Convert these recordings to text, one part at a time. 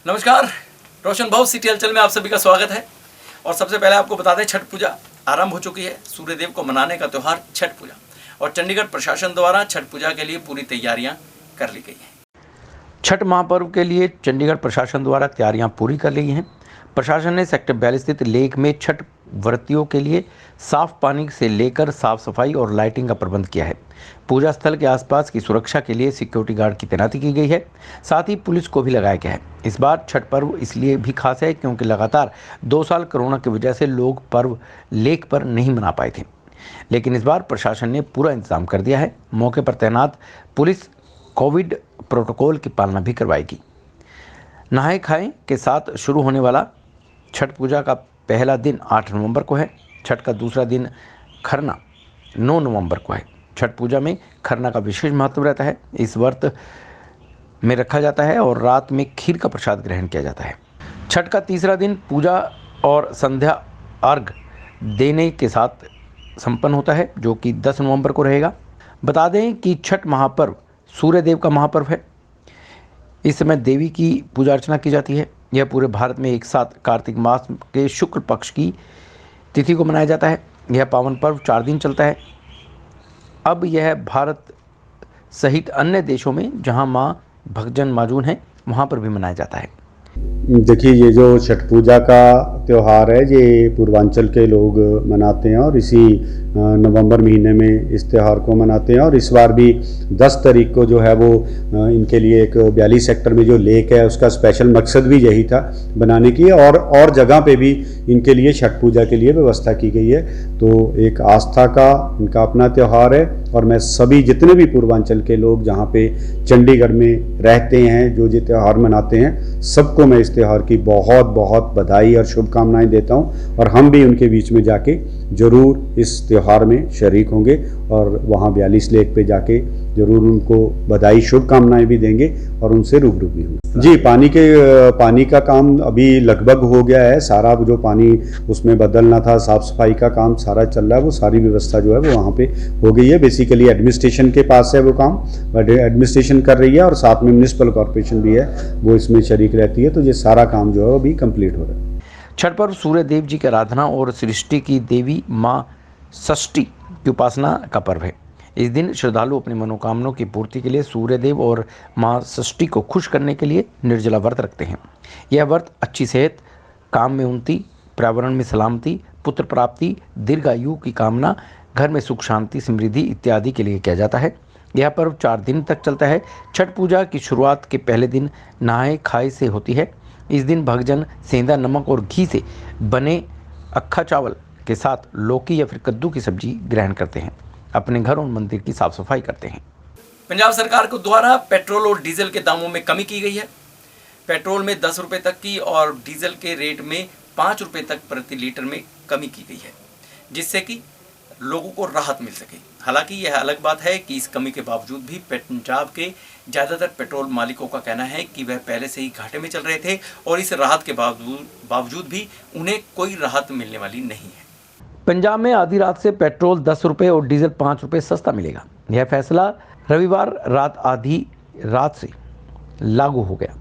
नमस्कार, रोशन भाव सिटी हलचल में आप सभी का स्वागत है। और सबसे पहले आपको बता दें, छठ पूजा आरंभ हो चुकी है। सूर्यदेव को मनाने का त्यौहार छठ पूजा, और चंडीगढ़ प्रशासन द्वारा छठ पूजा के लिए पूरी तैयारियां कर ली गई हैं। छठ महापर्व के लिए चंडीगढ़ प्रशासन द्वारा तैयारियां पूरी कर ली हैं। प्रशासन ने सेक्टर 42 स्थित लेक में छठ व्रतियों के लिए साफ पानी से लेकर साफ सफाई और लाइटिंग का प्रबंध किया है। पूजा स्थल के आसपास की सुरक्षा के लिए सिक्योरिटी गार्ड की तैनाती की गई है। साथ ही पुलिस को भी लगाया गया है। इस बार छठ पर्व इसलिए भी खास है क्योंकि लगातार 2 साल कोरोना की वजह से लोग पर्व लेक पर नहीं मना पाए थे, लेकिन इस बार प्रशासन ने पूरा इंतजाम कर दिया है। मौके पर तैनात पुलिस कोविड प्रोटोकॉल की पालना भी करवाएगी। नहाए खाए के साथ शुरू होने वाला छठ पूजा का पहला दिन 8 नवंबर को है। छठ का दूसरा दिन खरना 9 नवंबर को है। छठ पूजा में खरना का विशेष महत्व रहता है। इस व्रत में रखा जाता है और रात में खीर का प्रसाद ग्रहण किया जाता है। छठ का तीसरा दिन पूजा और संध्या अर्घ देने के साथ संपन्न होता है, जो कि 10 नवंबर को रहेगा। बता दें कि छठ महापर्व सूर्यदेव का महापर्व है। इस समय देवी की पूजा अर्चना की जाती है। यह पूरे भारत में एक साथ कार्तिक मास के शुक्ल पक्ष की तिथि को मनाया जाता है। यह पावन पर्व 4 दिन चलता है। अब यह भारत सहित अन्य देशों में जहां मां भक्तजन मौजूद हैं वहां पर भी मनाया जाता है। देखिए, ये जो छठ पूजा का त्यौहार है ये पूर्वांचल के लोग मनाते हैं और इसी नवंबर महीने में इस त्यौहार को मनाते हैं। और इस बार भी 10 तारीख को जो है वो इनके लिए एक 42 सेक्टर में जो लेक है उसका स्पेशल मकसद भी यही था बनाने की, और जगह पे भी इनके लिए छठ पूजा के लिए व्यवस्था की गई है। तो एक आस्था का इनका अपना त्यौहार है और मैं सभी जितने भी पूर्वांचल के लोग जहाँ पे चंडीगढ़ में रहते हैं जो ये त्यौहार मनाते हैं, सबको मैं इस त्यौहार की बहुत बहुत बधाई और शुभकामनाएं देता हूं। और हम भी उनके बीच में जाके ज़रूर इस त्यौहार में शरीक होंगे और वहाँ 42 लेक पे जाके ज़रूर उनको बधाई शुभकामनाएं भी देंगे और उनसे रूबरू भी होंगे। जी, पानी का काम अभी लगभग हो गया है। सारा जो पानी उसमें बदलना था, साफ़ सफाई का काम सारा चल रहा है। वो सारी व्यवस्था जो है वो वहाँ पे हो गई है। बेसिकली एडमिनिस्ट्रेशन के पास है वो काम, बट एडमिनिस्ट्रेशन कर रही है और साथ में म्यूनिसिपल कॉर्पोरेशन भी है, वो इसमें शरीक रहती है। तो ये सारा काम जो है वो अभी कंप्लीट हो रहा है। छठ पर्व सूर्य देव जी की आराधना और सृष्टि की देवी माँ षष्ठी की उपासना का पर्व है। इस दिन श्रद्धालु अपनी मनोकामनाओं की पूर्ति के लिए सूर्य देव और माँ षष्ठी को खुश करने के लिए निर्जला व्रत रखते हैं। यह व्रत अच्छी सेहत, काम में उन्नति, पर्यावरण में सलामती, पुत्र प्राप्ति, दीर्घायु की कामना, घर में सुख शांति समृद्धि इत्यादि के लिए किया जाता है। यह पर्व 4 दिन तक चलता है। छठ पूजा की शुरुआत के पहले दिन नहाए खाए से होती है। इस दिन भक्तजन सेंधा नमक और घी से बने अक्खा चावल के साथ लौकी या फिर कद्दू की सब्जी ग्रहण करते हैं। अपने घर और मंदिर की साफ सफाई करते हैं। पंजाब सरकार को द्वारा पेट्रोल और डीजल के दामों में कमी की गई है। पेट्रोल में 10 रुपये तक की और डीजल के रेट में 5 रुपये तक प्रति लीटर में कमी की गई है, जिससे कि लोगों को राहत मिल सके। हालांकि यह अलग बात है कि इस कमी के बावजूद भी पंजाब के ज़्यादातर पेट्रोल मालिकों का कहना है कि वह पहले से ही घाटे में चल रहे थे और इस राहत के बावजूद भी उन्हें कोई राहत मिलने वाली नहीं है। पंजाब में आधी रात से पेट्रोल 10 रुपये और डीजल 5 रुपये सस्ता मिलेगा। यह फैसला रविवार रात आधी रात से लागू हो गया।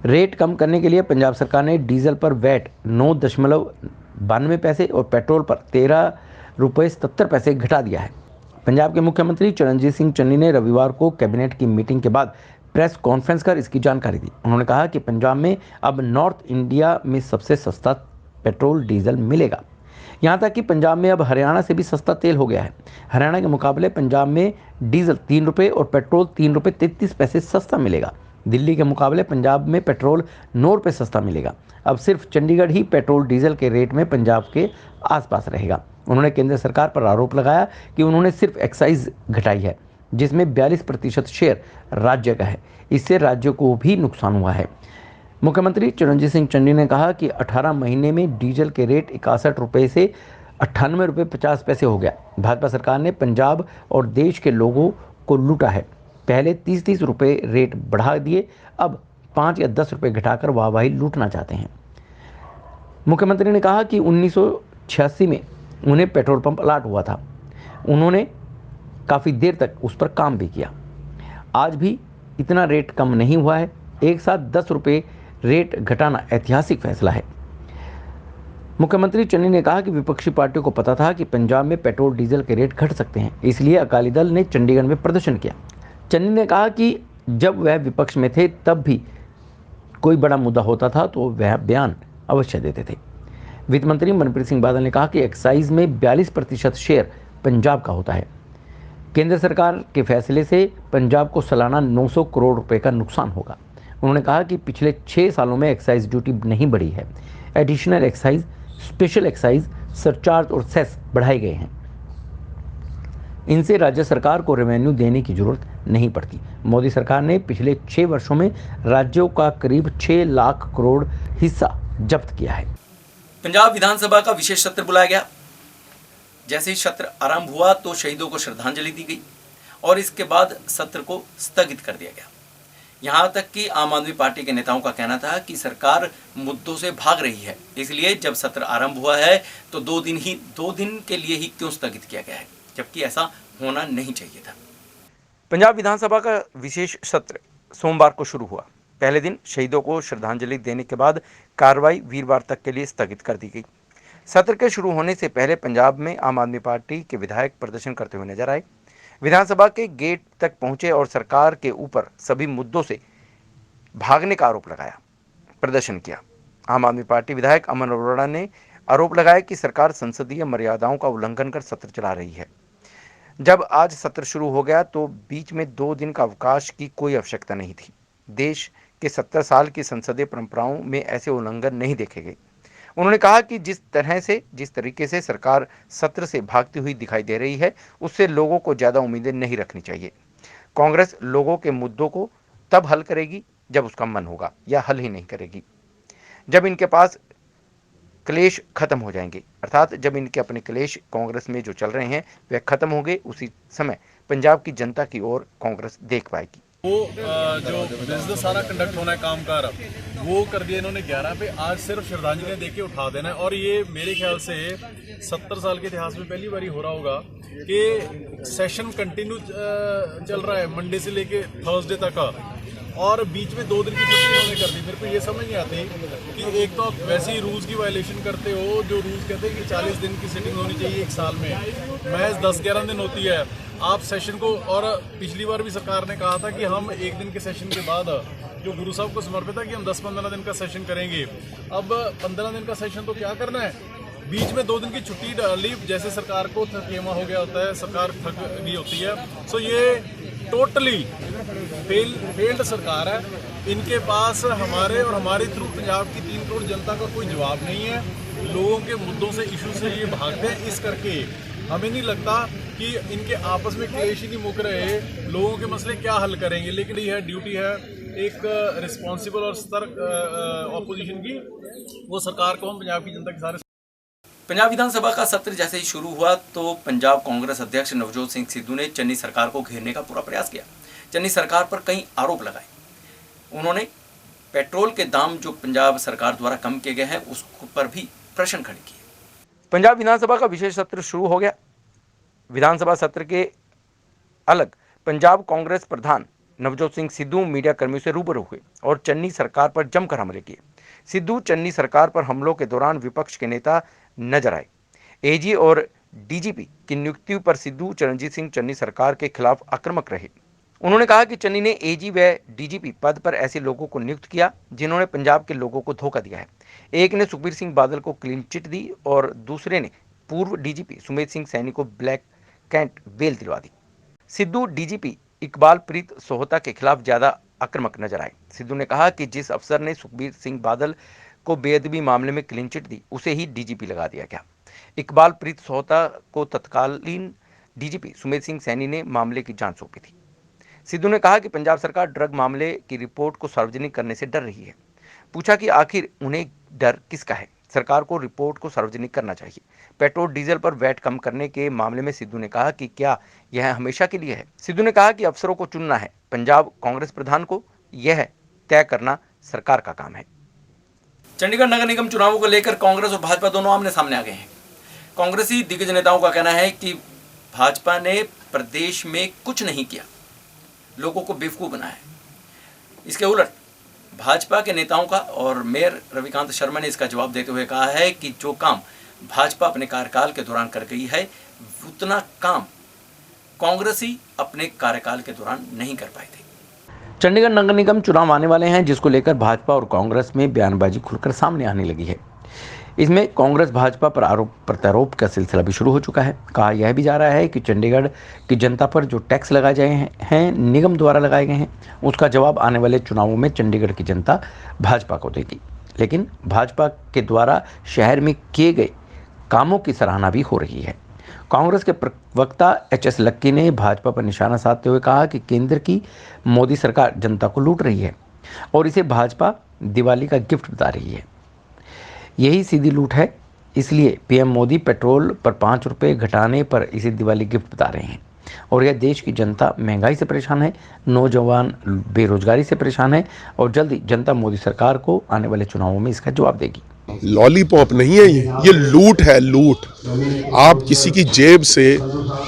रेट कम करने के लिए पंजाब सरकार ने डीजल पर वैट 9.92 पैसे और पेट्रोल पर 13 रुपये 77 पैसे घटा दिया है। पंजाब के मुख्यमंत्री चरणजीत सिंह चन्नी ने रविवार को कैबिनेट की मीटिंग के बाद प्रेस कॉन्फ्रेंस कर इसकी जानकारी दी। उन्होंने कहा कि पंजाब में अब नॉर्थ इंडिया में सबसे सस्ता पेट्रोल डीजल मिलेगा। यहाँ तक कि पंजाब में अब हरियाणा से भी सस्ता तेल हो गया है। हरियाणा के मुकाबले पंजाब में डीजल 3 रुपये और पेट्रोल 3 रुपये 33 पैसे सस्ता मिलेगा। दिल्ली के मुकाबले पंजाब में पेट्रोल 9 रुपये सस्ता मिलेगा। अब सिर्फ चंडीगढ़ ही पेट्रोल डीजल के रेट में पंजाब के आसपास रहेगा। उन्होंने केंद्र सरकार पर आरोप लगाया कि उन्होंने सिर्फ एक्साइज घटाई है, जिसमें 42% शेयर राज्य का है। इससे राज्य को भी नुकसान हुआ है। मुख्यमंत्री चरणजीत सिंह चन्नी ने कहा कि 18 महीने में डीजल के रेट 61 रुपये से 98 रुपये 50 पैसे हो गया। भाजपा सरकार ने पंजाब और देश के लोगों को लूटा है। पहले 30-30 रुपये रेट बढ़ा दिए, अब 5 या 10 रुपये घटाकर वाहवाही लूटना चाहते हैं। मुख्यमंत्री ने कहा कि 1986 में उन्हें पेट्रोल पंप अलाट हुआ था। उन्होंने काफ़ी देर तक उस पर काम भी किया। आज भी इतना रेट कम नहीं हुआ है। एक साथ 10 रुपये रेट घटाना ऐतिहासिक फैसला है। मुख्यमंत्री चन्नी ने कहा कि विपक्षी पार्टियों को पता था कि पंजाब में पेट्रोल डीजल के रेट घट सकते हैं, इसलिए अकाली दल ने चंडीगढ़ में प्रदर्शन किया। चन्नी ने कहा कि जब वह विपक्ष में थे तब भी कोई बड़ा मुद्दा होता था तो वह बयान अवश्य देते थे। वित्त मंत्री मनप्रीत सिंह बादल ने कहा कि एक्साइज में 42% शेयर पंजाब का होता है। केंद्र सरकार के फैसले से पंजाब को सालाना 900 करोड़ रुपए का नुकसान होगा। उन्होंने कहा कि पिछले 6 सालों में एक्साइज ड्यूटी नहीं बढ़ी है। Additional excise, special excise, surcharge और सेस बढ़ाए गए हैं। इनसे राज्य सरकार को रेवेन्यू देने की जरूरत नहीं पड़ती। मोदी सरकार ने पिछले 6 वर्षों में राज्यों का करीब 6 लाख करोड़ हिस्सा जब्त किया है। पंजाब विधानसभा का विशेष सत्र बुलाया गया। जैसे ही सत्र आरंभ हुआ तो शहीदों को श्रद्धांजलि दी गई और इसके बाद सत्र को स्थगित कर दिया गया। यहां तक कि आम आदमी पार्टी के नेताओं का कहना था कि सरकार मुद्दों से भाग रही है, इसलिए जब सत्र आरंभ हुआ है तो 2 दिन के लिए ही क्यों स्थगित किया गया है, जबकि ऐसा होना नहीं चाहिए था। पंजाब विधानसभा का विशेष सत्र सोमवार को शुरू हुआ। पहले दिन शहीदों को श्रद्धांजलि देने के बाद कार्रवाई वीरवार तक के लिए स्थगित कर दी गई। सत्र के शुरू होने से पहले पंजाब में आम आदमी पार्टी के विधायक प्रदर्शन करते हुए नजर आए। विधानसभा के गेट तक पहुंचे और सरकार के ऊपर सभी मुद्दों से भागने का आरोप लगाया, प्रदर्शन किया। आम आदमी पार्टी विधायक अमन अरोड़ा ने आरोप लगाया कि सरकार संसदीय मर्यादाओं का उल्लंघन कर सत्र चला रही है। जब आज सत्र शुरू हो गया तो बीच में 2 दिन का अवकाश की कोई आवश्यकता नहीं थी। देश के 70 साल की संसदीय परंपराओं में ऐसे उल्लंघन नहीं देखे गए। उन्होंने कहा कि जिस तरीके से सरकार सत्र से भागती हुई दिखाई दे रही है, उससे लोगों को ज़्यादा उम्मीदें नहीं रखनी चाहिए। कांग्रेस लोगों के मुद्दों को तब हल करेगी जब उसका मन होगा, या हल ही नहीं करेगी जब इनके पास क्लेश खत्म हो जाएंगे, अर्थात जब इनके अपने क्लेश कांग्रेस में जो चल रहे हैं वे खत्म होंगे, उसी समय पंजाब की जनता की ओर कांग्रेस देख पाएगी। वो जो बिजनेस सारा कंडक्ट होना है, कामकाज वो कर दिया इन्होंने 11 पे। आज सिर्फ श्रद्धांजलि दे के उठा देना है। और ये मेरे ख्याल से 70 साल के इतिहास में पहली बार हो रहा होगा कि सेशन कंटिन्यू चल रहा है मंडे से लेके थर्सडे तक का, और बीच में 2 दिन की छुट्टी इन्होंने कर दी। मेरे को ये समझ नहीं आती कि एक तो आप वैसे ही रूल्स की वायलेशन करते हो, जो रूल्स कहते हैं कि 40 दिन की सिटिंग होनी चाहिए 1 साल में, महज 10-11 दिन होती है। आप सेशन को, और पिछली बार भी सरकार ने कहा था कि हम 1 दिन के सेशन के बाद जो गुरु साहब को समर्पित है कि हम 10-15 दिन का सेशन करेंगे। अब 15 दिन का सेशन तो क्या करना है, बीच में 2 दिन की छुट्टी डाली, जैसे सरकार को थकेमा हो गया होता है, सरकार थक गई होती है। सो ये टोटली फेल्ड सरकार है। इनके पास हमारे और हमारे थ्रू पंजाब की 3 करोड़ जनता का कोई जवाब नहीं है। लोगों के मुद्दों से, इशू से ये भागते हैं। इस करके हमें नहीं लगता कि इनके आपस में क्लेश ही नहीं मुक रहे, लोगों के मसले क्या हल करेंगे। लेकिन यह ड्यूटी है एक रिस्पॉन्सिबल और सतर्क ऑपोजिशन की, वो सरकार को हम पंजाब की जनता के सारे। पंजाब विधानसभा का सत्र जैसे ही शुरू हुआ तो पंजाब कांग्रेस अध्यक्ष नवजोत सिंह सिद्धू ने चन्नी सरकार को घेरने का पूरा प्रयास किया। चन्नी सरकार पर कई आरोप लगाए। उन्होंने पेट्रोल के दाम जो पंजाब सरकार द्वारा कम किए गए हैं उस पर भी प्रश्न खड़े किए। पंजाब विधानसभा का विशेष सत्र शुरू हो गया। विधानसभा सत्र के अलग पंजाब कांग्रेस प्रधान नवजोत सिंह सिद्धू मीडिया कर्मियों से रूबरू हुए और चन्नी सरकार पर जमकर हमले किए। सिद्धू चन्नी सरकार पर हमलों के दौरान विपक्ष के नेता नजर आए। एजी और डीजीपी की नियुक्ति पर सिद्धू चरणजीत सिंह चन्नी सरकार के खिलाफ आक्रामक रहे। उन्होंने कहा कि चन्नी ने एजी व डीजीपी पद पर ऐसे लोगों को नियुक्त किया जिन्होंने पंजाब के लोगों को धोखा दिया है। एक ने सुखबीर सिंह बादल को क्लीन चिट दी और दूसरे ने पूर्व डीजीपी सुमेध सिंह सैनी को ब्लैक कैंट बेल दिलवा दी। सिद्धू डीजीपी इकबाल प्रीत सोहता के खिलाफ ज्यादा आक्रामक नजर आए। सिद्धू ने कहा कि जिस अफसर ने सुखबीर सिंह बादल को बेअदबी मामले में क्लीन चिट दी उसे ही डीजीपी लगा दिया गया। इकबाल प्रीत सोहता को तत्कालीन डीजीपी सुमेध सिंह सैनी ने मामले की जांच सौंपी थी। सिद्धू ने कहा कि पंजाब सरकार ड्रग मामले की रिपोर्ट को सार्वजनिक करने से डर रही है। पूछा कि आखिर उन्हें डर किसका है। सरकार को रिपोर्ट को सार्वजनिक करना चाहिए। पेट्रोल डीजल पर वैट कम करने के मामले में सिद्धू ने कहा कि क्या यह हमेशा के लिए है। सिद्धू ने कहा कि अफसरों को चुनना है, पंजाब कांग्रेस प्रधान को यह तय करना सरकार का काम है। चंडीगढ़ नगर निगम चुनावों को लेकर कांग्रेस और भाजपा दोनों आमने सामने आ गए हैं। कांग्रेसी दिग्गज नेताओं का कहना है कि भाजपा ने प्रदेश में कुछ नहीं किया, लोगों को बेवकूफ बनाया है। इसके उलट भाजपा के नेताओं का और मेयर रविकांत शर्मा ने इसका जवाब देते हुए कहा है कि जो काम भाजपा अपने कार्यकाल के दौरान कर गई है उतना काम कांग्रेसी अपने कार्यकाल के दौरान नहीं कर पाए थे। चंडीगढ़ नगर निगम चुनाव आने वाले हैं, जिसको लेकर भाजपा और कांग्रेस में बयानबाजी खुलकर सामने आने लगी है। इसमें कांग्रेस भाजपा पर आरोप प्रत्यारोप का सिलसिला भी शुरू हो चुका है। कहा यह भी जा रहा है कि चंडीगढ़ की जनता पर जो टैक्स लगाए गए हैं निगम द्वारा लगाए गए हैं, उसका जवाब आने वाले चुनावों में चंडीगढ़ की जनता भाजपा को देगी। लेकिन भाजपा के द्वारा शहर में किए गए कामों की सराहना भी हो रही है। कांग्रेस के प्रवक्ता एच.एस. लक्की ने भाजपा पर निशाना साधते हुए कहा कि केंद्र की मोदी सरकार जनता को लूट रही है और इसे भाजपा दिवाली का गिफ्ट बता रही है। यही सीधी लूट है, इसलिए पीएम मोदी पेट्रोल पर 5 रुपये घटाने पर इसे दिवाली गिफ्ट बता रहे हैं। और यह देश की जनता महंगाई से परेशान है, नौजवान बेरोजगारी से परेशान है और जल्दी जनता मोदी सरकार को आने वाले चुनावों में इसका जवाब देगी। लॉलीपॉप नहीं है ये लूट है, लूट। आप किसी की जेब से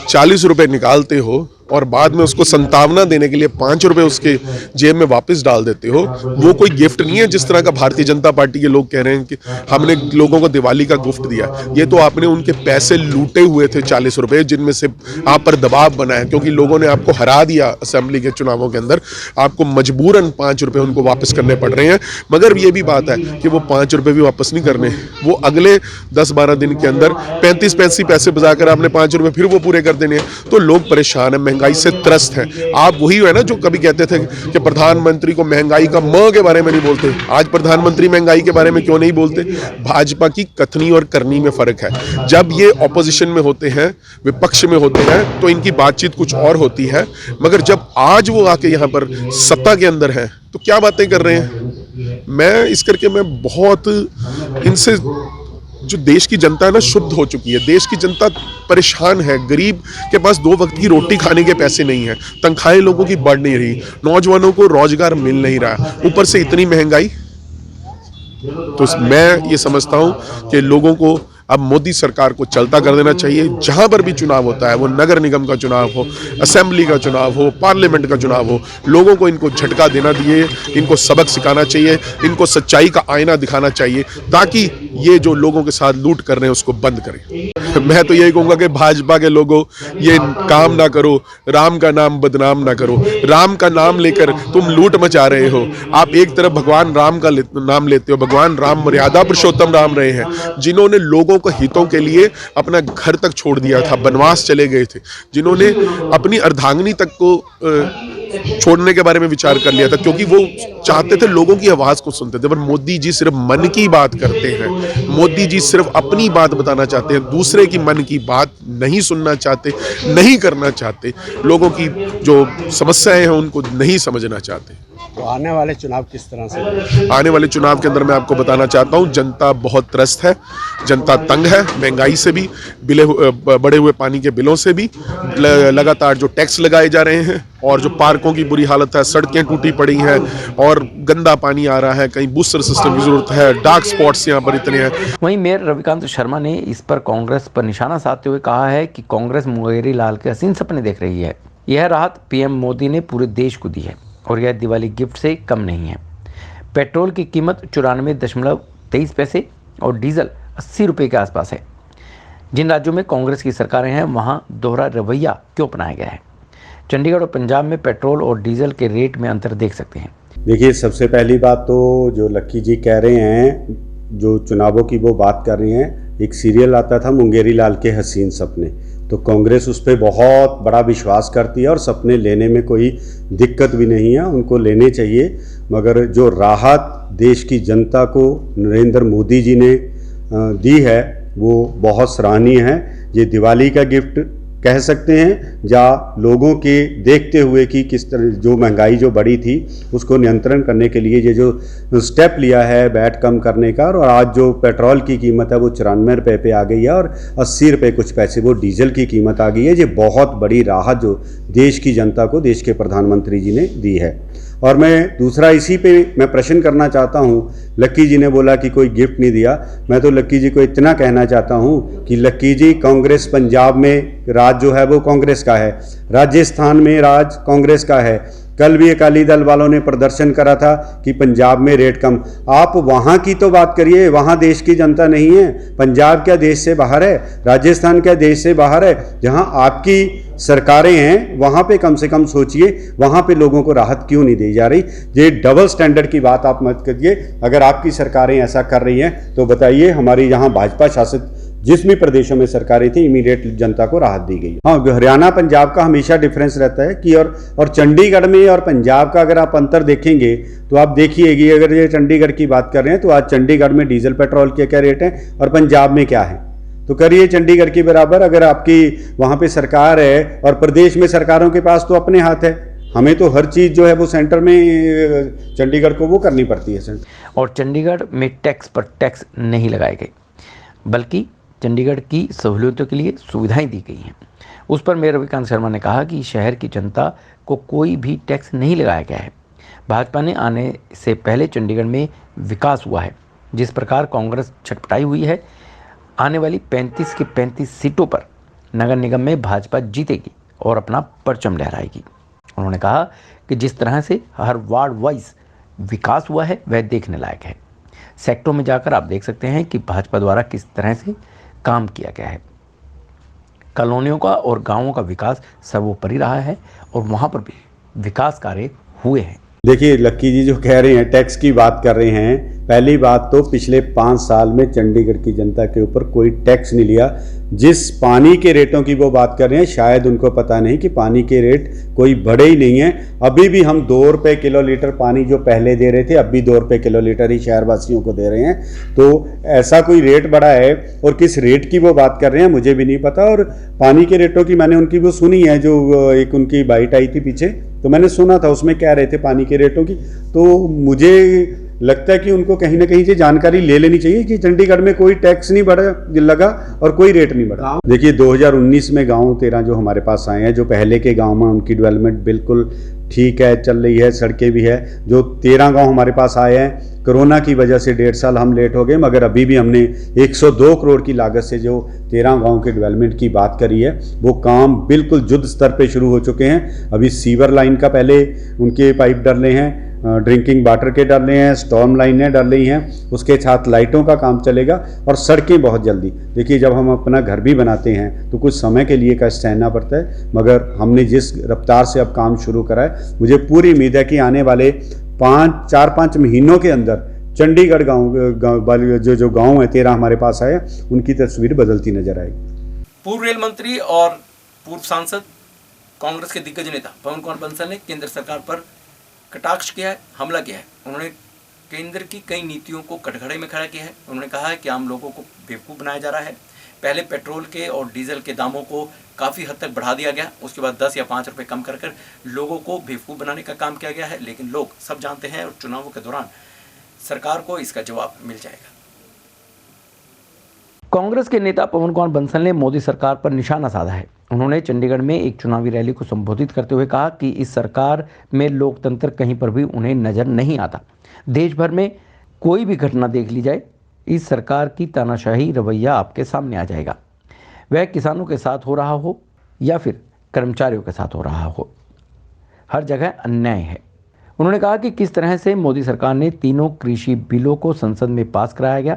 40 रुपए निकालते हो और बाद में उसको संतावना देने के लिए 5 रुपए उसके जेब में वापस डाल देते हो। वो कोई गिफ्ट नहीं है जिस तरह का भारतीय जनता पार्टी के लोग कह रहे हैं कि हमने लोगों को दिवाली का गिफ्ट दिया। ये तो आपने उनके पैसे लूटे हुए थे 40 रुपए, जिनमें से आप पर दबाव बना है क्योंकि लोगों ने आपको हरा दिया असेंबली के चुनावों के अंदर। आपको मजबूरन 5 रुपए उनको वापस करने पड़ रहे हैं। मगर ये भी बात है कि वो 5 रुपए भी वापस नहीं करने, वो अगले 10-12 दिन के अंदर 35-35 पैसे बचाकर आपने 5 रुपए फिर वो पूरे कर देने हैं। तो लोग परेशान है, महंगाई से त्रस्त है। आप वही है ना जो कभी कहते थे कि प्रधानमंत्री को महंगाई का म के बारे में नहीं बोलते। आज प्रधानमंत्री महंगाई के बारे में क्यों नहीं बोलते? भाजपा की कथनी और करनी में फर्क है। जब ये ऑपोजिशन में होते हैं, विपक्ष में होते हैं, तो इनकी बातचीत कुछ और होती है। मगर जब आज वो आके यहाँ पर सत्ता के अंदर है तो क्या बातें कर रहे हैं। मैं इस करके मैं बहुत इनसे, जो देश की जनता है ना, शुद्ध हो चुकी है। देश की जनता परेशान है। गरीब के पास 2 वक्त की रोटी खाने के पैसे नहीं है, तनख्वाहें लोगों की बढ़ नहीं रही, नौजवानों को रोजगार मिल नहीं रहा, ऊपर से इतनी महंगाई। तो मैं ये समझता हूं कि लोगों को अब मोदी सरकार को चलता कर देना चाहिए। जहां पर भी चुनाव होता है, वो नगर निगम का चुनाव हो, असेंबली का चुनाव हो, पार्लियामेंट का चुनाव हो, लोगों को इनको झटका देना दिए, इनको सबक सिखाना चाहिए, इनको सच्चाई का आईना दिखाना चाहिए ताकि ये जो लोगों के साथ लूट कर रहे हैं उसको बंद करें। मैं तो यही कहूँगा कि भाजपा के लोगों, ये काम ना करो, राम का नाम बदनाम ना करो। राम का नाम लेकर तुम लूट मचा रहे हो। आप एक तरफ भगवान राम का नाम लेते हो, भगवान राम मर्यादा पुरुषोत्तम राम रहे हैं, जिन्होंने लोगों को हितों के लिए अपना घर तक छोड़ दिया था, बनवास चले गए थे, जिन्होंने अपनी अर्धांगिनी तक को छोड़ने के बारे में विचार कर लिया था क्योंकि वो चाहते थे लोगों की आवाज को सुनते थे। पर मोदी जी सिर्फ मन की बात करते हैं। मोदी जी सिर्फ अपनी बात बताना चाहते हैं, दूसरे की मन की बात नहीं सुनना चाहते, नहीं करना चाहते, लोगों की जो समस्याएं हैं उनको नहीं समझना चाहते। तो आने वाले चुनाव किस तरह से? आने वाले चुनाव के अंदर मैं आपको बताना चाहता हूं, जनता बहुत त्रस्त है, जनता तंग है, महंगाई से भी, बढ़े हुए पानी के बिलों से भी, लगातार जो टैक्स लगाए जा रहे हैं और जो पार्कों की बुरी हालत है, सड़कें टूटी पड़ी हैं और गंदा पानी आ रहा है, कहीं बूस्टर सिस्टम की जरूरत है, डार्क स्पॉट्स यहाँ पर इतने हैं। वहीं मेयर रविकांत शर्मा ने इस पर कांग्रेस पर निशाना साधते हुए कहा है कि कांग्रेस मुंगेरी लाल के हसीन सपने देख रही है। यह राहत पीएम मोदी ने पूरे देश को दी है और यह दिवाली गिफ्ट से कम नहीं है। पेट्रोल की कीमत 94.23 पैसे और डीजल 80 रुपये के आसपास है। जिन राज्यों में कांग्रेस की सरकारें हैं वहां दोहरा रवैया क्यों अपनाया गया है? चंडीगढ़ और पंजाब में पेट्रोल और डीजल के रेट में अंतर देख सकते हैं। देखिए, सबसे पहली बात तो जो लक्की जी कह रहे हैं, जो चुनावों की वो बात कर रहे हैं, एक सीरियल आता था मुंगेरी लाल के हसीन सपने, तो कांग्रेस उस पर बहुत बड़ा विश्वास करती है और सपने लेने में कोई दिक्कत भी नहीं है, उनको लेने चाहिए। मगर जो राहत देश की जनता को नरेंद्र मोदी जी ने दी है वो बहुत सराहनीय है। ये दिवाली का गिफ्ट कह सकते हैं, या लोगों के देखते हुए कि किस तरह जो महंगाई जो बढ़ी थी उसको नियंत्रण करने के लिए ये जो स्टेप लिया है वैट कम करने का, और आज जो पेट्रोल की कीमत है वो 94 रुपये पे आ गई है और 80 रुपये कुछ पैसे वो डीजल की कीमत आ गई है। ये बहुत बड़ी राहत जो देश की जनता को देश के प्रधानमंत्री जी ने दी है। और मैं दूसरा इसी पे मैं प्रश्न करना चाहता हूँ, लक्की जी ने बोला कि कोई गिफ्ट नहीं दिया। मैं तो लक्की जी को इतना कहना चाहता हूँ कि लक्की जी, कांग्रेस पंजाब में राज जो है वो कांग्रेस का है, राजस्थान में राज कांग्रेस का है, कल भी अकाली दल वालों ने प्रदर्शन करा था कि पंजाब में रेट कम। आप वहाँ की तो बात करिए, वहाँ देश की जनता नहीं है। पंजाब क्या देश से बाहर है? राजस्थान क्या देश से बाहर है? जहाँ आपकी सरकारें हैं वहाँ पे कम से कम सोचिए, वहाँ पे लोगों को राहत क्यों नहीं दी जा रही? ये डबल स्टैंडर्ड की बात आप मत करिए। अगर आपकी सरकारें ऐसा कर रही हैं तो बताइए, हमारी यहाँ भाजपा शासित जिस भी प्रदेशों में सरकारें थी, इमीडिएट जनता को राहत दी गई। हाँ, हरियाणा पंजाब का हमेशा डिफरेंस रहता है कि और चंडीगढ़ में और पंजाब का अगर आप अंतर देखेंगे तो आप देखिए कि अगर ये चंडीगढ़ की बात कर रहे हैं तो आज चंडीगढ़ में डीजल पेट्रोल के क्या रेट हैं और पंजाब में क्या है, तो करिए चंडीगढ़ के बराबर। अगर आपकी वहाँ पे सरकार है और प्रदेश में सरकारों के पास तो अपने हाथ है, हमें तो हर चीज़ जो है वो सेंटर में चंडीगढ़ को वो करनी पड़ती है सेंटर। और चंडीगढ़ में टैक्स पर टैक्स नहीं लगाए गए, बल्कि चंडीगढ़ की सहूलियतों के लिए सुविधाएं दी गई हैं। उस पर मेयर रविकांत शर्मा ने कहा कि शहर की जनता को कोई भी टैक्स नहीं लगाया गया है। भाजपा ने आने से पहले चंडीगढ़ में विकास हुआ है। जिस प्रकार कांग्रेस छटपटाई हुई है, आने वाली 35 की 35 सीटों पर नगर निगम में भाजपा जीतेगी और अपना परचम लहराएगी। उन्होंने कहा कि जिस तरह से हर वार्ड वाइज विकास हुआ है वह देखने लायक है। सेक्टरों में जाकर आप देख सकते हैं कि भाजपा द्वारा किस तरह से काम किया गया है। कॉलोनियों का और गांवों का विकास सर्वोपरि रहा है और वहां पर भी विकास कार्य हुए हैं। देखिए लक्की जी जो कह रहे हैं टैक्स की बात कर रहे हैं, पहली बात तो पिछले 5 साल में चंडीगढ़ की जनता के ऊपर कोई टैक्स नहीं लिया। जिस पानी के रेटों की वो बात कर रहे हैं, शायद उनको पता नहीं कि पानी के रेट कोई बढ़े ही नहीं हैं। अभी भी हम 2 रुपये किलो लीटर पानी जो पहले दे रहे थे, अब भी 2 रुपये किलो लीटर ही शहरवासियों को दे रहे हैं। तो ऐसा कोई रेट बढ़ा है, और किस रेट की वो बात कर रहे हैं मुझे भी नहीं पता। और पानी के रेटों की मैंने उनकी वो सुनी है, जो एक उनकी बाइट आई थी पीछे, तो मैंने सुना था उसमें कह रहे थे पानी के रेटों की। तो मुझे लगता है कि उनको कहीं ना कहीं से जानकारी ले लेनी चाहिए कि चंडीगढ़ में कोई टैक्स नहीं बढ़ा लगा और कोई रेट नहीं बढ़ा। देखिए 2019 में गांव 13 जो हमारे पास आए हैं, जो पहले के गांव में उनकी डेवलपमेंट बिल्कुल ठीक है, चल रही है, सड़कें भी है। जो 13 गांव हमारे पास आए हैं, कोरोना की वजह से 1.5 साल हम लेट हो गए, मगर अभी भी हमने 102 करोड़ की लागत से जो 13 गांव के डेवलपमेंट की बात करी है, वो काम बिल्कुल युद्ध स्तर पे शुरू हो चुके हैं। अभी सीवर लाइन का पहले उनके पाइप डालने हैं, ड्रिंकिंग वाटर के डालने हैं, स्टॉर्म लाइनें डाल रही हैं, उसके साथ लाइटों का काम चलेगा और सड़कें बहुत जल्दी। देखिए जब हम अपना घर भी बनाते हैं तो कुछ समय के लिए कष्ट सहना पड़ता है, मगर हमने जिस रफ्तार से अब काम शुरू करा है, मुझे पूरी उम्मीद है कि आने वाले 4-5 महीनों के अंदर चंडीगढ़ गाँव जो गाँव है 13 हमारे पास आए, उनकी तस्वीर बदलती नजर आएगी। पूर्व रेल मंत्री और पूर्व सांसद कांग्रेस के दिग्गज नेता पवन कुमार बंसल ने केंद्र सरकार पर कटाक्ष किया है, हमला किया है। उन्होंने केंद्र की कई नीतियों को कटघरे में खड़ा किया है। उन्होंने कहा है कि आम लोगों को बेवकूफ़ बनाया जा रहा है। पहले पेट्रोल के और डीजल के दामों को काफ़ी हद तक बढ़ा दिया गया, उसके बाद 10 या 5 रुपये कम कर लोगों को बेवकूफ़ बनाने का काम किया गया है। लेकिन लोग सब जानते हैं और चुनावों के दौरान सरकार को इसका जवाब मिल जाएगा। कांग्रेस के नेता पवन कुमार बंसल ने मोदी सरकार पर निशाना साधा है। उन्होंने चंडीगढ़ में एक चुनावी रैली को संबोधित करते हुए कहा कि इस सरकार में लोकतंत्र कहीं पर भी उन्हें नजर नहीं आता। देश भर में कोई भी घटना देख ली जाए, इस सरकार की तानाशाही रवैया आपके सामने आ जाएगा। वह किसानों के साथ हो रहा हो या फिर कर्मचारियों के साथ हो रहा हो, हर जगह अन्याय है। उन्होंने कहा कि किस तरह से मोदी सरकार ने 3 कृषि बिलों को संसद में पास कराया गया,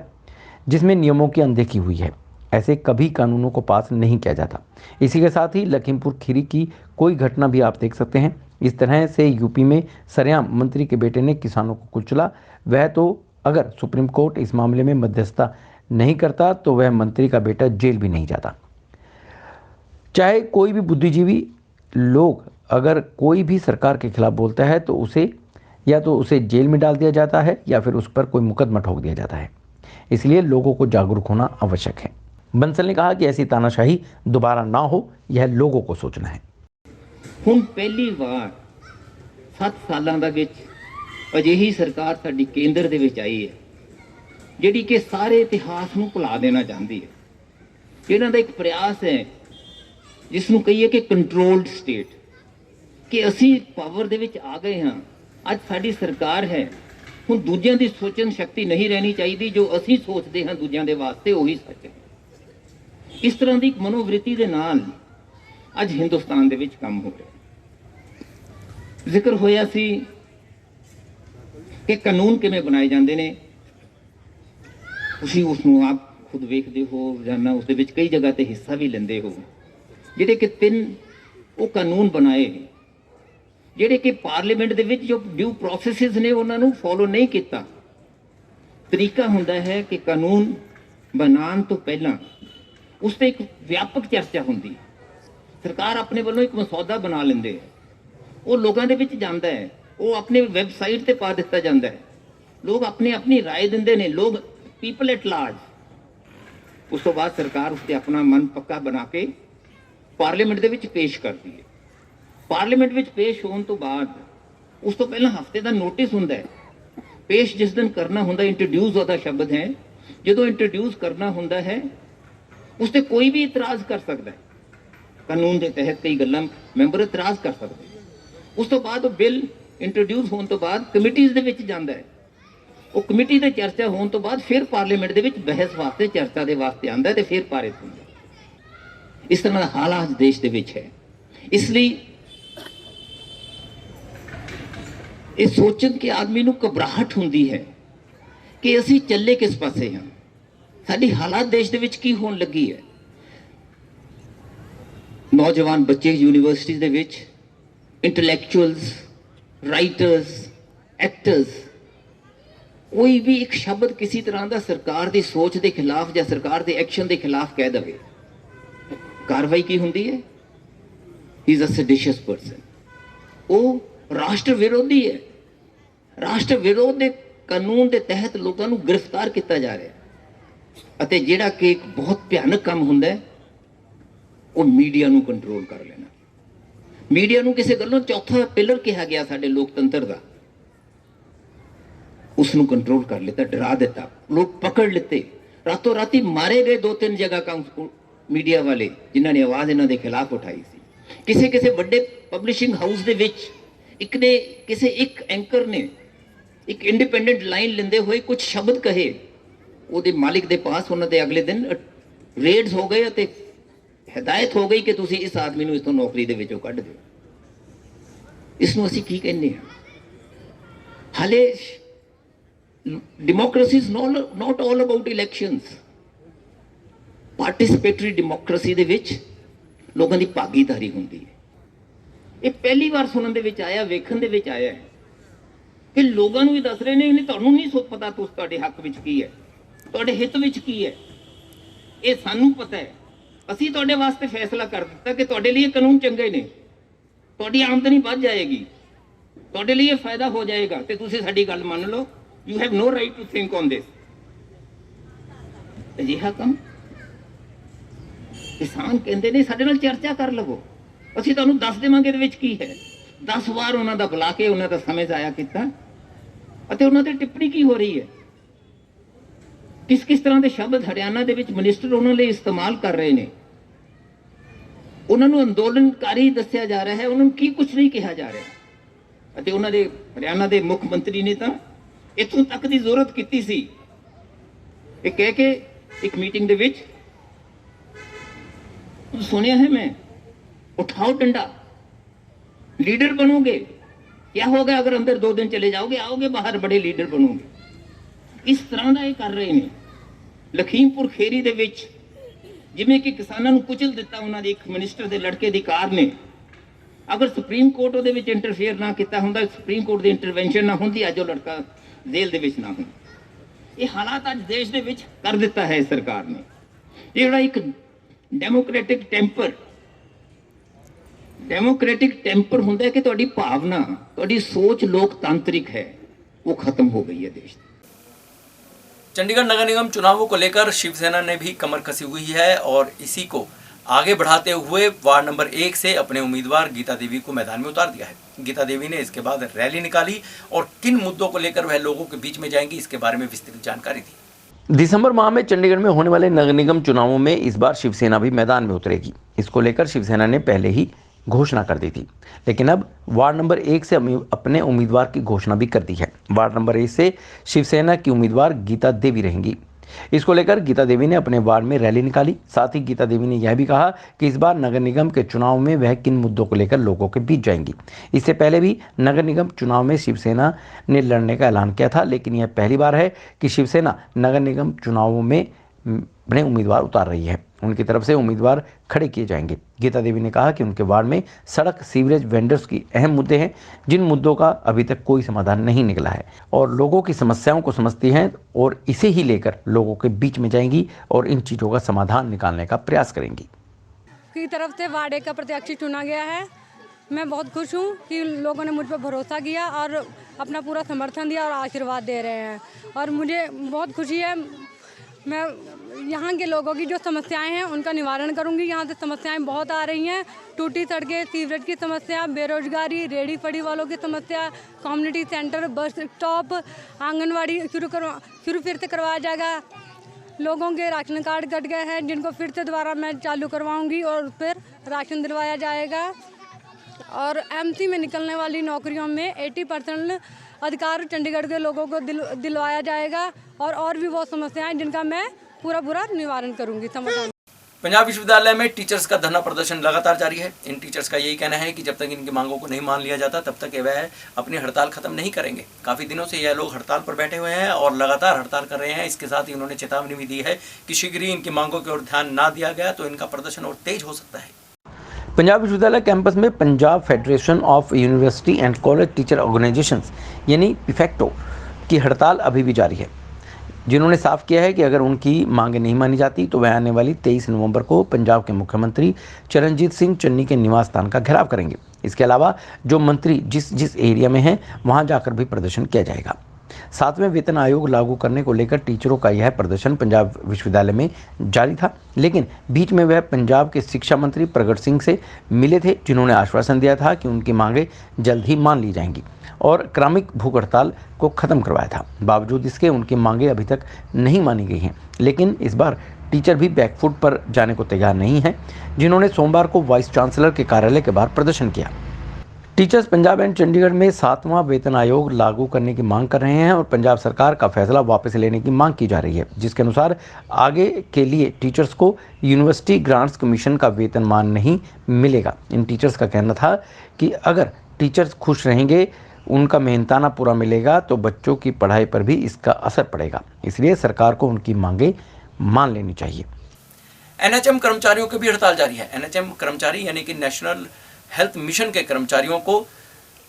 जिसमें नियमों की अनदेखी हुई है। ऐसे कभी कानूनों को पास नहीं किया जाता। इसी के साथ ही लखीमपुर खीरी की कोई घटना भी आप देख सकते हैं। इस तरह से यूपी में सरेआम मंत्री के बेटे ने किसानों को कुचला। वह तो अगर सुप्रीम कोर्ट इस मामले में मध्यस्थता नहीं करता तो वह मंत्री का बेटा जेल भी नहीं जाता। चाहे कोई भी बुद्धिजीवी लोग अगर कोई भी सरकार के खिलाफ बोलता है तो उसे जेल में डाल दिया जाता है या फिर उस पर कोई मुकदमा ठोक दिया जाता है। इसलिए लोगों को जागरूक होना आवश्यक है। बंसल ने कहा कि ऐसी तानाशाही दोबारा ना हो, यह लोगों को सोचना है। ਹੁਣ ਪਹਿਲੀ ਵਾਰ 7 ਸਾਲਾਂ ਦਾ ਵਿੱਚ ਅਜਿਹੀ ਸਰਕਾਰ ਸਾਡੀ ਕੇਂਦਰ ਦੇ ਵਿੱਚ ਆਈ ਹੈ ਜਿਹੜੀ ਕਿ ਸਾਰੇ ਇਤਿਹਾਸ ਨੂੰ ਭੁਲਾ ਦੇਣਾ ਚਾਹੁੰਦੀ ਹੈ। ਇਹਨਾਂ ਦਾ ਇੱਕ ਪ੍ਰਯਾਸ ਹੈ ਜਿਸ ਨੂੰ ਕਹੀਏ ਕਿ ਕੰਟਰੋਲਡ ਸਟੇਟ, ਕਿ ਅਸੀਂ ਪਾਵਰ ਦੇ ਵਿੱਚ ਆ ਗਏ ਹਾਂ। ਅੱਜ ਸਾਡੀ ਸਰਕਾਰ ਹੈ, ਹੁਣ ਦੂਜਿਆਂ ਦੀ ਸੋਚਣ ਸ਼ਕਤੀ ਨਹੀਂ ਰਹਿਣੀ ਚਾਹੀਦੀ। ਜੋ ਅਸੀਂ ਸੋਚਦੇ ਹਾਂ ਦੂਜਿਆਂ ਦੇ ਵਾਸਤੇ ਉਹੀ ਸੱਚ ਹੈ। ਇਸ ਤਰ੍ਹਾਂ ਦੀ ਇੱਕ ਮਨੋਵ੍ਰਿਤੀ ਦੇ ਨਾਲ ਅੱਜ ਹਿੰਦੁਸਤਾਨ ਦੇ ਵਿੱਚ ਕੰਮ ਹੋ ਰਿਹਾ। ਜ਼ਿਕਰ ਹੋਇਆ ਸੀ ਕਿ ਕਾਨੂੰਨ ਕਿਵੇਂ ਬਣਾਏ ਜਾਂਦੇ ਨੇ। ਤੁਸੀਂ ਉਸ ਨੂੰ ਆਪ ਖੁਦ ਵੇਖਦੇ ਹੋ, ਰੋਜ਼ਾਨਾ ਉਸ ਦੇ ਵਿੱਚ ਕਈ ਜਗ੍ਹਾ ਤੇ ਹਿੱਸਾ ਵੀ ਲੈਂਦੇ ਹੋ। ਜਿਹੜੇ ਕਿ 3 ਉਹ ਕਾਨੂੰਨ ਬਣਾਏ ਜਿਹੜੇ ਕਿ ਪਾਰਲੀਮੈਂਟ ਦੇ ਵਿੱਚ ਜੋ ਡਿਊ ਪ੍ਰੋਸੈਸਿਸ ਨੇ ਉਹਨਾਂ ਨੂੰ ਫੋਲੋ ਨਹੀਂ ਕੀਤਾ। ਤਰੀਕਾ ਹੁੰਦਾ ਹੈ ਕਿ ਕਾਨੂੰਨ ਬਣਾਉਣ ਤੋਂ ਪਹਿਲਾਂ ਉਸ ਤੇ ਇੱਕ ਵਿਆਪਕ ਚਰਚਾ ਹੁੰਦੀ ਹੈ। ਸਰਕਾਰ ਆਪਣੇ ਵੱਲੋਂ ਇੱਕ ਮਸੌਦਾ ਬਣਾ ਲੈਂਦੇ ਹੈ, ਉਹ ਲੋਕਾਂ ਦੇ ਵਿੱਚ ਜਾਂਦਾ ਹੈ, ਉਹ ਆਪਣੇ ਵੈਬਸਾਈਟ ਤੇ ਪਾ ਦਿੱਤਾ ਜਾਂਦਾ ਹੈ, ਲੋਕ ਆਪਣੀ ਰਾਏ ਦਿੰਦੇ ਨੇ, ਲੋਕ ਪੀਪਲ ਐਟ ਲਾਰਜ। ਉਸ ਤੋਂ ਬਾਅਦ ਸਰਕਾਰ ਉਸ ਤੇ ਆਪਣਾ ਮਨ ਪੱਕਾ ਬਣਾ ਕੇ ਪਾਰਲੀਮੈਂਟ ਦੇ ਵਿੱਚ ਪੇਸ਼ ਕਰਦੀ ਹੈ। ਪਾਰਲੀਮੈਂਟ ਵਿੱਚ ਪੇਸ਼ ਹੋਣ ਤੋਂ ਬਾਅਦ ਉਸ ਤੋਂ ਪਹਿਲਾਂ ਹਫ਼ਤੇ ਦਾ ਨੋਟਿਸ ਹੁੰਦਾ ਹੈ। ਪੇਸ਼ ਜਿਸ ਦਿਨ ਕਰਨਾ ਹੁੰਦਾ, ਇੰਟਰੋਡਿਊਸ ਉਹਦਾ ਸ਼ਬਦ ਹੈ, ਜਦੋਂ ਇੰਟਰੋਡਿਊਸ ਕਰਨਾ ਹੁੰਦਾ ਹੈ ਉਸ ਤੇ ਕੋਈ ਵੀ ਇਤਰਾਜ਼ ਕਰ ਸਕਦਾ ਹੈ। ਕਾਨੂੰਨ ਦੇ ਤਹਿਤ ਕਈ ਗੱਲਾਂ ਮੈਂਬਰ ਇਤਰਾਜ਼ ਕਰ ਸਕਦੇ। ਉਸ ਤੋਂ ਬਾਅਦ ਉਹ ਬਿੱਲ ਇੰਟਰੋਡਿਊਸ ਹੋਣ ਤੋਂ ਬਾਅਦ ਕਮੇਟੀਜ਼ ਦੇ ਵਿੱਚ ਜਾਂਦਾ ਹੈ। ਉਹ ਕਮੇਟੀ ਤੇ ਚਰਚਾ ਹੋਣ ਤੋਂ ਬਾਅਦ ਫਿਰ ਪਾਰਲੀਮੈਂਟ ਦੇ ਵਿੱਚ ਬਹਿਸ ਵਾਸਤੇ, ਚਰਚਾ ਦੇ ਵਾਸਤੇ ਆਉਂਦਾ ਤੇ ਫਿਰ ਪਾਰਿਤ ਹੁੰਦਾ। ਇਸ ਤਰ੍ਹਾਂ ਦਾ ਹਾਲਾਤ ਦੇਸ਼ ਦੇ ਵਿੱਚ ਹੈ। ਇਸ ਲਈ ਇਹ ਸੋਚਣ ਕਿ ਆਦਮੀ ਨੂੰ ਘਬਰਾਹਟ ਹੁੰਦੀ ਹੈ ਕਿ ਅਸੀਂ ਚੱਲੇ ਕਿਸ ਪਾਸੇ ਹਾਂ, ਸਾਡੀ ਹਾਲਾਤ ਦੇਸ਼ ਦੇ ਵਿੱਚ ਕੀ ਹੋਣ ਲੱਗੀ ਹੈ। ਨੌਜਵਾਨ ਬੱਚੇ ਯੂਨੀਵਰਸਿਟੀ ਦੇ ਵਿੱਚ, ਇੰਟੈਲੈਕਚੁਅਲਸ, ਰਾਈਟਰਸ, ਐਕਟਰਸ, ਕੋਈ ਵੀ ਇੱਕ ਸ਼ਬਦ ਕਿਸੇ ਤਰ੍ਹਾਂ ਦਾ ਸਰਕਾਰ ਦੀ ਸੋਚ ਦੇ ਖਿਲਾਫ ਜਾਂ ਸਰਕਾਰ ਦੇ ਐਕਸ਼ਨ ਦੇ ਖਿਲਾਫ ਕਹਿ ਦੇਵੇ, ਕਾਰਵਾਈ ਕੀ ਹੁੰਦੀ ਹੈ? He is a seditious person. ਉਹ ਰਾਸ਼ਟਰ ਵਿਰੋਧੀ ਹੈ। ਰਾਸ਼ਟਰ ਵਿਰੋਧ ਦੇ ਕਾਨੂੰਨ ਦੇ ਤਹਿਤ ਲੋਕਾਂ ਨੂੰ ਗ੍ਰਿਫਤਾਰ ਕੀਤਾ ਜਾ ਰਿਹਾ ਹੈ। ਅਤੇ ਜਿਹੜਾ ਕਿ ਇੱਕ ਬਹੁਤ ਭਿਆਨਕ ਕੰਮ ਹੁੰਦਾ ਹੈ ਉਹ ਮੀਡੀਆ ਨੂੰ ਕੰਟਰੋਲ ਕਰ ਲੈਣਾ। ਮੀਡੀਆ ਨੂੰ ਕਿਸੇ ਗੱਲੋਂ ਚੌਥਾ ਪਿਲਰ ਕਿਹਾ ਗਿਆ ਸਾਡੇ ਲੋਕਤੰਤਰ ਦਾ, ਉਸ ਨੂੰ ਕੰਟਰੋਲ ਕਰ ਲਿੱਤਾ, ਡਰਾ ਦਿੱਤਾ, ਲੋਕ ਪਕੜ ਲਿੱਤੇ, ਰਾਤੋਂ ਰਾਤੀ ਮਾਰੇ ਗਏ 2-3 ਜਗ੍ਹਾ ਮੀਡੀਆ ਵਾਲੇ ਜਿਨ੍ਹਾਂ ਨੇ ਆਵਾਜ਼ ਇਹਨਾਂ ਦੇ ਖਿਲਾਫ ਉਠਾਈ ਸੀ। ਕਿਸੇ ਵੱਡੇ ਪਬਲਿਸ਼ਿੰਗ ਹਾਊਸ ਦੇ ਵਿੱਚ ਇੱਕ ਐਂਕਰ ਨੇ ਇੱਕ ਇੰਡੀਪੈਂਡੈਂਟ ਲਾਈਨ ਲੈਂਦੇ ਹੋਏ ਕੁਝ ਸ਼ਬਦ ਕਹੇ, ਉਹਦੇ ਮਾਲਿਕ ਦੇ ਪਾਸ ਉਹਨਾਂ ਦੇ ਅਗਲੇ ਦਿਨ ਰੇਡਸ ਹੋ ਗਏ ਅਤੇ ਹਦਾਇਤ ਹੋ ਗਈ ਕਿ ਤੁਸੀਂ ਇਸ ਆਦਮੀ ਨੂੰ ਇਸੋਂ ਨੌਕਰੀ ਦੇ ਵਿੱਚੋਂ ਕੱਢ ਦਿਓ। ਇਸ ਨੂੰ ਅਸੀਂ ਕੀ ਕਹਿੰਦੇ ਹਾਂ? ਹਾਲੇ democracy is not all about elections. Participatory democracy ਦੇ ਵਿੱਚ ਲੋਕਾਂ ਦੀ ਭਾਗੀਦਾਰੀ ਹੁੰਦੀ ਹੈ। ਇਹ ਪਹਿਲੀ ਵਾਰ ਸੁਣਨ ਦੇ ਵਿੱਚ ਆਇਆ, ਵੇਖਣ ਦੇ ਵਿੱਚ ਆਇਆ ਹੈ ਕਿ ਲੋਕਾਂ ਨੂੰ ਵੀ ਦੱਸ ਰਹੇ ਨੇ, ਤੁਹਾਨੂੰ ਨਹੀਂ ਪਤਾ ਤੁਹਾਡੇ ਹੱਕ ਵਿੱਚ ਕੀ ਹੈ, ਤੁਹਾਡੇ ਹਿੱਤ ਵਿੱਚ ਕੀ ਹੈ। ਇਹ ਸਾਨੂੰ ਪਤਾ ਹੈ, ਅਸੀਂ ਤੁਹਾਡੇ ਵਾਸਤੇ ਫੈਸਲਾ ਕਰ ਦਿੱਤਾ ਕਿ ਤੁਹਾਡੇ ਲਈ ਇਹ ਕਾਨੂੰਨ ਚੰਗੇ ਨੇ, ਤੁਹਾਡੀ ਆਮਦਨੀ ਵੱਧ ਜਾਏਗੀ, ਤੁਹਾਡੇ ਲਈ ਇਹ ਫਾਇਦਾ ਹੋ ਜਾਏਗਾ ਤੇ ਤੁਸੀਂ ਸਾਡੀ ਗੱਲ ਮੰਨ ਲਓ। You have no right to think on this. ਅਜਿਹਾ ਕੰਮ ਕਿਸਾਨ ਕਹਿੰਦੇ ਨੇ ਸਾਡੇ ਨਾਲ ਚਰਚਾ ਕਰ ਲਵੋ, ਅਸੀਂ ਤੁਹਾਨੂੰ ਦੱਸ ਦੇਵਾਂਗੇ ਇਹਦੇ ਵਿੱਚ ਕੀ ਹੈ। 10 ਵਾਰ ਉਹਨਾਂ ਦਾ ਬੁਲਾ ਕੇ ਉਹਨਾਂ ਦਾ ਸਮੇਂ ਜ਼ਾਇਆ ਕੀਤਾ ਅਤੇ ਉਹਨਾਂ ਤੇ ਟਿੱਪਣੀ ਕੀ ਹੋ ਰਹੀ ਹੈ, ਕਿਸ ਤਰ੍ਹਾਂ ਦੇ ਸ਼ਬਦ ਹਰਿਆਣਾ ਦੇ ਵਿੱਚ ਮਿਨਿਸਟਰ ਉਹਨਾਂ ਲਈ ਇਸਤੇਮਾਲ ਕਰ ਰਹੇ ਨੇ। ਉਹਨਾਂ ਨੂੰ ਅੰਦੋਲਨਕਾਰੀ ਦੱਸਿਆ ਜਾ ਰਿਹਾ ਹੈ, ਉਹਨਾਂ ਨੂੰ ਕੀ ਕੁਝ ਨਹੀਂ ਕਿਹਾ ਜਾ ਰਿਹਾ। ਅਤੇ ਉਹਨਾਂ ਦੇ ਹਰਿਆਣਾ ਦੇ ਮੁੱਖ ਮੰਤਰੀ ਨੇ ਤਾਂ ਇੱਥੋਂ ਤੱਕ ਦੀ ਜ਼ਰੂਰਤ ਕੀਤੀ ਸੀ ਇਹ ਕਹਿ ਕੇ ਇੱਕ ਮੀਟਿੰਗ ਦੇ ਵਿੱਚ, सुनिया है मैं, उठाओ डंडा, लीडर बनोगे, क्या होगा अगर अंदर 2 दिन चले जाओगे, आओगे बाहर बड़े लीडर बनोगे। इस तरह ਦਾ ਇਹ ਕਰ ਰਹੇ ਨੇ। ਲਖੀਮਪੁਰ ਖੇਰੀ ਦੇ ਵਿੱਚ ਜਿਵੇਂ ਕਿ ਕਿਸਾਨਾਂ ਨੂੰ ਕੁਚਲ ਦਿੱਤਾ ਉਹਨਾਂ ਦੇ ਇੱਕ ਮਿਨਿਸਟਰ ਦੇ ਲੜਕੇ ਦੀ ਕਾਰ ਨੇ, ਅਗਰ ਸੁਪਰੀਮ ਕੋਰਟ ਉਹਦੇ ਵਿੱਚ ਇੰਟਰਫੇਅਰ ਨਾ ਕੀਤਾ ਹੁੰਦਾ, ਸੁਪਰੀਮ ਕੋਰਟ ਦੀ ਇੰਟਰਵੈਂਸ਼ਨ ਨਾ ਹੁੰਦੀ, ਅੱਜ ਉਹ ਲੜਕਾ ਜੇਲ੍ਹ ਦੇ ਵਿੱਚ ਨਾ ਹੁੰਦਾ। ਇਹ ਹਾਲਾਤ ਅੱਜ ਦੇਸ਼ ਦੇ ਵਿੱਚ ਕਰ ਦਿੱਤਾ ਹੈ ਸਰਕਾਰ ਨੇ। ਇਹ ਜਿਹੜਾ ਇੱਕ ਡੈਮੋਕ੍ਰੈਟਿਕ ਟੈਂਪਰ ਹੁੰਦਾ ਹੈ ਕਿ ਤੁਹਾਡੀ ਭਾਵਨਾ, ਤੁਹਾਡੀ ਸੋਚ ਲੋਕतांत्रिक है, वो खत्म हो गई है देश। चंडीगढ़ नगर निगम चुनावों को लेकर शिवसेना ने भी कमर कसी हुई है और इसी को आगे बढ़ाते हुए वार्ड नंबर 1 से अपने उम्मीदवार गीता देवी को मैदान में उतार दिया है। गीता देवी ने इसके बाद रैली निकाली और किन मुद्दों को लेकर वह लोगों के बीच में जाएंगी, इसके बारे में विस्तृत जानकारी दी। दिसंबर माह में चंडीगढ़ में होने वाले नगर निगम चुनावों में इस बार शिवसेना भी मैदान में उतरेगी। इसको लेकर शिवसेना ने पहले ही घोषणा कर दी थी, लेकिन अब वार्ड नंबर 1 से अपने उम्मीदवार की घोषणा भी कर दी है। वार्ड नंबर 1 से शिवसेना की उम्मीदवार गीता देवी रहेंगी। इसको लेकर गीता देवी ने अपने वार्ड में रैली निकाली। साथ ही गीता देवी ने यह भी कहा कि इस बार नगर निगम के चुनाव में वह किन मुद्दों को लेकर लोगों के बीच जाएंगी। इससे पहले भी नगर निगम चुनाव में शिवसेना ने लड़ने का ऐलान किया था, लेकिन यह पहली बार है कि शिवसेना नगर निगम चुनावों में अपने उम्मीदवार उतार रही है। उनकी तरफ से उम्मीदवार खड़े किए जाएंगे। गीता देवी ने कहा कि उनके वार्ड में सड़क, सीवरेज, वेंडर्स की अहम मुद्दे हैं, जिन मुद्दों का अभी तक कोई समाधान नहीं निकला है, और लोगों की समस्याओं को समझती हैं और इसे ही लेकर लोगों के बीच में जाएंगी और इन चीज़ों का समाधान निकालने का प्रयास करेंगी। की तरफ से वार्ड 1 का प्रत्याशी चुना गया है। मैं बहुत खुश हूँ कि लोगों ने मुझ पर भरोसा किया और अपना पूरा समर्थन दिया और आशीर्वाद दे रहे हैं, और मुझे बहुत खुशी है। मैं यहाँ के लोगों की जो समस्याएं हैं उनका निवारण करूँगी। यहाँ से समस्याएं बहुत आ रही हैं, टूटी सड़कें, सीवरेज की समस्या, बेरोजगारी, रेहड़ी फड़ी वालों की समस्या, community centre, bus stop, anganwadi शुरू फिर से करवाया जाएगा। लोगों के राशन कार्ड कट गए हैं, जिनको फिर से दोबारा मैं चालू करवाऊँगी और फिर राशन दिलवाया जाएगा। और एमसी में निकलने वाली नौकरियों में 80% अधिकार चंडीगढ़ के लोगों को दिलवाया जाएगा, और भी बहुत समस्याएं जिनका मैं पूरा निवारण करूंगी, समाधान। पंजाब विश्वविद्यालय में टीचर्स का धरना प्रदर्शन लगातार जारी है। इन टीचर्स का यही कहना है कि जब तक इनकी मांगों को नहीं मान लिया जाता तब तक वह अपनी हड़ताल खत्म नहीं करेंगे। काफ़ी दिनों से यह लोग हड़ताल पर बैठे हुए हैं और लगातार हड़ताल कर रहे हैं। इसके साथ ही उन्होंने चेतावनी भी दी है कि शीघ्र ही इनकी मांगों की ओर ध्यान ना दिया गया तो इनका प्रदर्शन और तेज हो सकता है। पंजाब विश्वविद्यालय कैंपस में Punjab federation of university and college teacher organisations यानी पिफेक्टो की हड़ताल अभी भी जारी है, जिन्होंने साफ किया है कि अगर उनकी मांगें नहीं मानी जाती तो वह आने वाली 23 नवंबर को पंजाब के मुख्यमंत्री चरणजीत सिंह चन्नी के निवास स्थान का घेराव करेंगे। इसके अलावा जो मंत्री जिस एरिया में हैं वहां जाकर भी प्रदर्शन किया जाएगा। 7वें वेतन आयोग लागू करने को लेकर टीचरों का यह प्रदर्शन पंजाब विश्वविद्यालय में जारी था, लेकिन बीच में वह पंजाब के शिक्षा मंत्री प्रगट सिंह से मिले थे, जिन्होंने आश्वासन दिया था कि उनकी मांगें जल्द ही मान ली जाएंगी और क्रमिक भूख हड़ताल को खत्म करवाया था। बावजूद इसके उनकी मांगें अभी तक नहीं मानी गई हैं, लेकिन इस बार टीचर भी बैकफुट पर जाने को तैयार नहीं है, जिन्होंने सोमवार को वाइस चांसलर के कार्यालय के बाहर प्रदर्शन किया। टीचर्स पंजाब एंड चंडीगढ़ में 7वां वेतन आयोग लागू करने की मांग कर रहे हैं और पंजाब सरकार का फैसला वापस लेने की मांग की जा रही है, जिसके अनुसार आगे के लिए टीचर्स को यूनिवर्सिटी ग्रांट्स कमीशन का वेतनमान नहीं मिलेगा। इन टीचर्स का कहना था कि अगर टीचर्स खुश रहेंगे, उनका मेहनताना पूरा मिलेगा तो बच्चों की पढ़ाई पर भी इसका असर पड़ेगा, इसलिए सरकार को उनकी मांगें मान लेनी चाहिए। एनएचएम कर्मचारियों की भी हड़ताल जारी है। एनएचएम कर्मचारी यानी कि नेशनल हेल्थ मिशन के कर्मचारियों को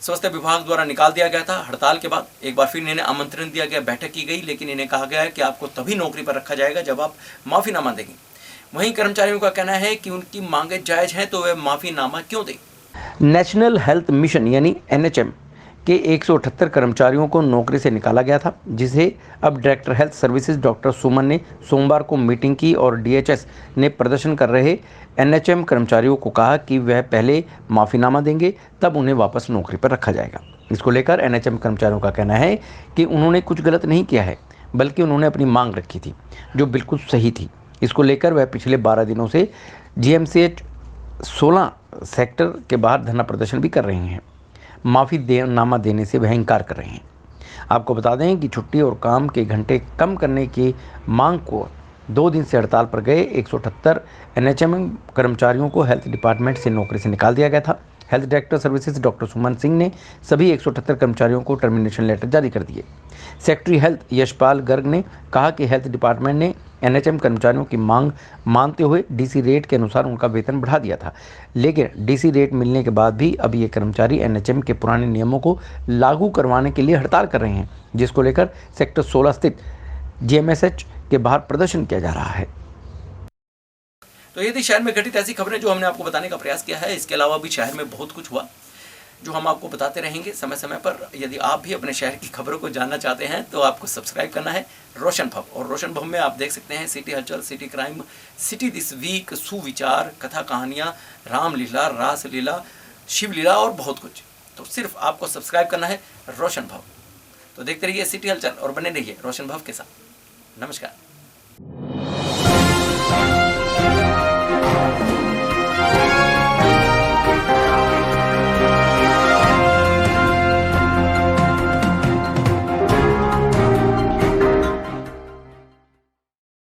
स्वास्थ्य विभाग द्वारा निकाल दिया गया था। हड़ताल के बाद एक बार फिर इन्हें आमंत्रण दिया गया, बैठक की गई, लेकिन इन्हें कहा गया है कि आपको तभी नौकरी पर रखा जाएगा जब आप माफ़ीनामा देंगे। वहीं कर्मचारियों का कहना है कि उनकी मांगें जायज़ हैं तो वे माफ़ीनामा क्यों दें। नेशनल हेल्थ मिशन यानी एनएचएम के 178 कर्मचारियों को नौकरी से निकाला गया था, जिसे अब डायरेक्टर हेल्थ सर्विसेज डॉक्टर सुमन ने सोमवार को मीटिंग की और डीएचएस ने प्रदर्शन कर रहे एनएचएम कर्मचारियों को कहा कि वह पहले माफ़ीनामा देंगे, तब उन्हें वापस नौकरी पर रखा जाएगा। इसको लेकर एनएचएम कर्मचारियों का कहना है कि उन्होंने कुछ गलत नहीं किया है, बल्कि उन्होंने अपनी मांग रखी थी जो बिल्कुल सही थी। इसको लेकर वह पिछले 12 दिनों से जीएमसीएच 16 सेक्टर के बाहर धरना प्रदर्शन भी कर रहे हैं। माफ़ीनामा देने से वह इनकार कर रहे हैं। आपको बता दें कि छुट्टी और काम के घंटे कम करने की मांग को 2 दिन से हड़ताल पर गए 178 एनएचएम कर्मचारियों को हेल्थ डिपार्टमेंट से नौकरी से निकाल दिया गया था। हेल्थ डायरेक्टर सर्विसेज डॉक्टर सुमन सिंह ने सभी 178 कर्मचारियों को टर्मिनेशन लेटर जारी कर दिए। सेक्रेटरी हेल्थ यशपाल गर्ग ने कहा कि हेल्थ डिपार्टमेंट ने एनएचएम कर्मचारियों की मांग मानते हुए डीसी रेट के अनुसार उनका वेतन बढ़ा दिया था, लेकिन डीसी रेट मिलने के बाद भी अब ये कर्मचारी एनएचएम के पुराने नियमों को लागू करवाने के लिए हड़ताल कर रहे हैं, जिसको लेकर सेक्टर 16 स्थित जीएमएसएच के बाहर प्रदर्शन किया जा रहा है। तो ये थी शहर में घटित ऐसी खबरें जो हमने आपको बताने का प्रयास किया है। इसके अलावा भी शहर में बहुत कुछ हुआ जो हम आपको बताते रहेंगे समय समय पर। यदि आप भी अपने शहर की खबरों को जानना चाहते हैं तो आपको सब्सक्राइब करना है रोशन भव। और रोशन भव में आप देख सकते हैं सिटी हलचल, city crime, city this week, सुविचार, कथा कहानियाँ, रामलीला, रासलीला, शिवलीला और बहुत कुछ। तो सिर्फ आपको सब्सक्राइब करना है रोशन भव। तो देखते रहिए सिटी हलचल और बने रहिए रोशन भव के साथ। नमस्कार।